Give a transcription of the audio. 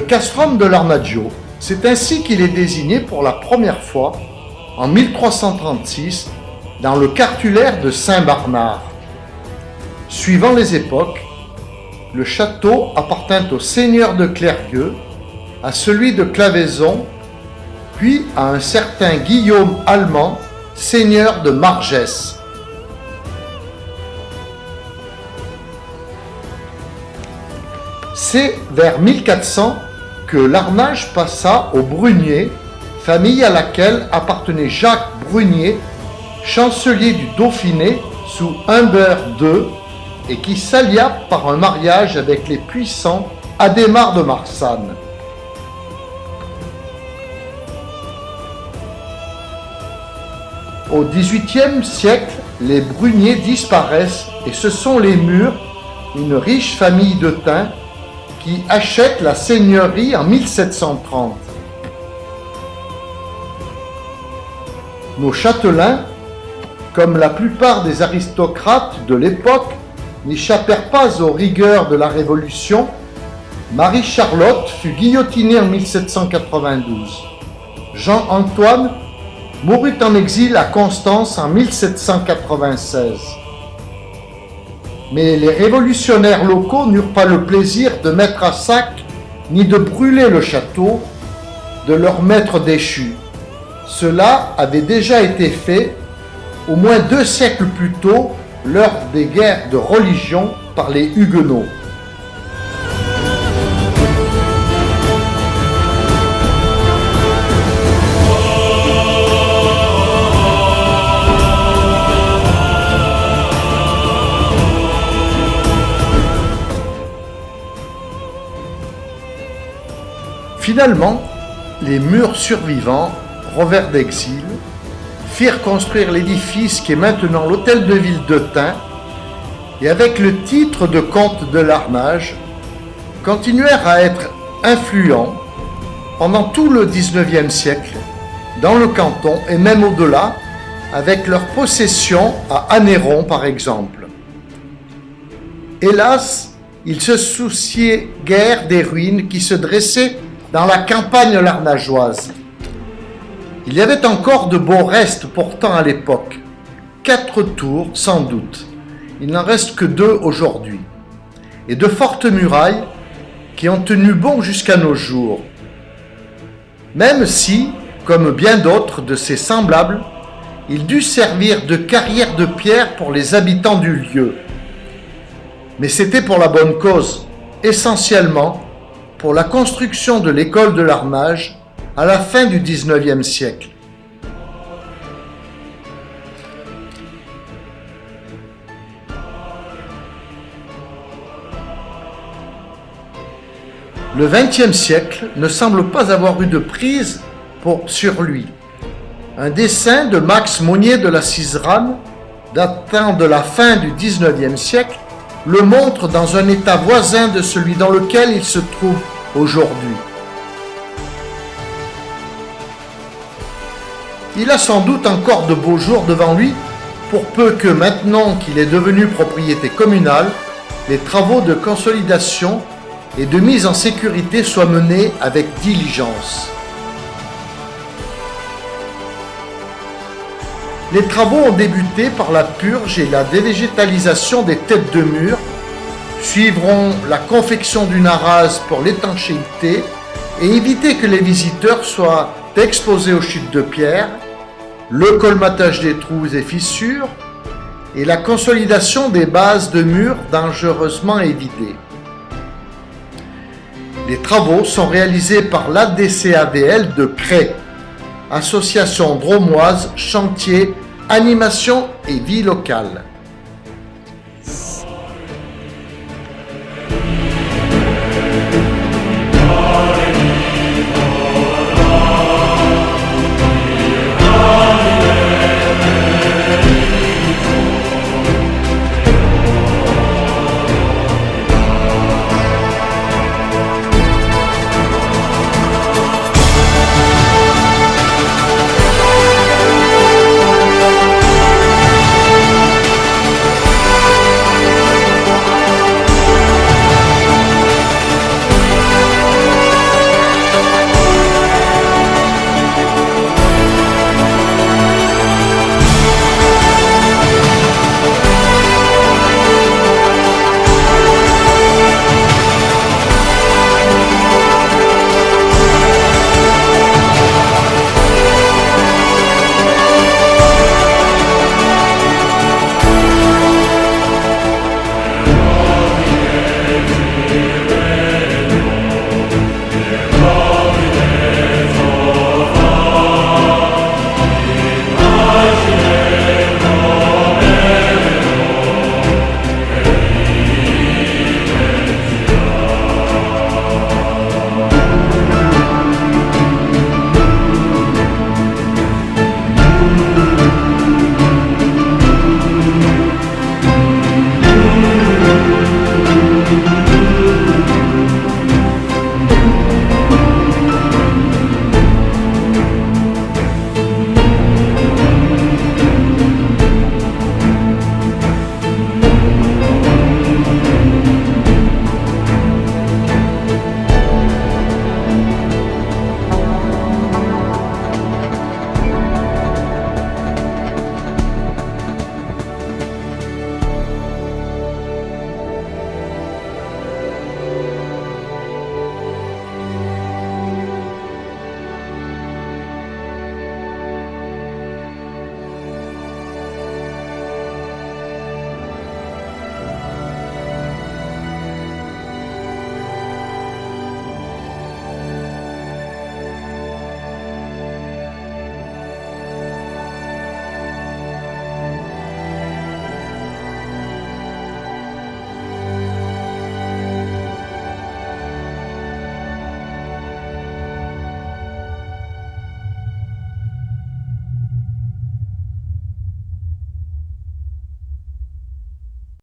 castrum de l'Armaggio, c'est ainsi qu'il est désigné pour la première fois en 1336 dans le cartulaire de Saint-Barnard. Suivant les époques, le château appartint au seigneur de Clergueux, à celui de Claveyson, puis à un certain Guillaume Allemand, seigneur de Margès. C'est vers 1400 que Larnage passa aux Brunier, famille à laquelle appartenait Jacques Brunier, chancelier du Dauphiné sous Humbert II, et qui s'allia par un mariage avec les puissants Adhémar de Marsanne. Au XVIIIe siècle, les Brunier disparaissent et ce sont les Murs, une riche famille de Thym, qui achètent la seigneurie en 1730. Nos châtelains, comme la plupart des aristocrates de l'époque, n'échappèrent pas aux rigueurs de la Révolution. Marie-Charlotte fut guillotinée en 1792. Jean-Antoine mourut en exil à Constance en 1796. Mais les révolutionnaires locaux n'eurent pas le plaisir de mettre à sac ni de brûler le château de leur maître déchu. Cela avait déjà été fait au moins 2 siècles plus tôt, lors des guerres de religion par les Huguenots. Finalement, les Murs survivants, revinrent d'exil, firent construire l'édifice qui est maintenant l'hôtel de ville de Thym, et avec le titre de comte de Larnage, continuèrent à être influents pendant tout le XIXe siècle, dans le canton et même au-delà, avec leur possession à Anneyron par exemple. Hélas, ils se souciaient guère des ruines qui se dressaient dans la campagne larnageoise. Il y avait encore de beaux restes pourtant à l'époque, 4 tours sans doute, il n'en reste que 2 aujourd'hui, et de fortes murailles qui ont tenu bon jusqu'à nos jours, même si, comme bien d'autres de ses semblables, il dut servir de carrière de pierre pour les habitants du lieu. Mais c'était pour la bonne cause, essentiellement pour la construction de l'école de Larnage à la fin du XIXe siècle. Le XXe siècle ne semble pas avoir eu de prise sur lui. Un dessin de Max Monnier de la Ciserane, datant de la fin du XIXe siècle, le montre dans un état voisin de celui dans lequel il se trouve aujourd'hui. Il a sans doute encore de beaux jours devant lui, pour peu que maintenant qu'il est devenu propriété communale, les travaux de consolidation et de mise en sécurité soient menés avec diligence. Les travaux ont débuté par la purge et la dévégétalisation des têtes de mur, suivront la confection d'une arase pour l'étanchéité et éviter que les visiteurs soient exposés aux chutes de pierre, le colmatage des trous et fissures et la consolidation des bases de murs dangereusement évidées. Les travaux sont réalisés par l'ADCAVL de Crest, Association Dromoise, Chantier, Animation et Vie locale.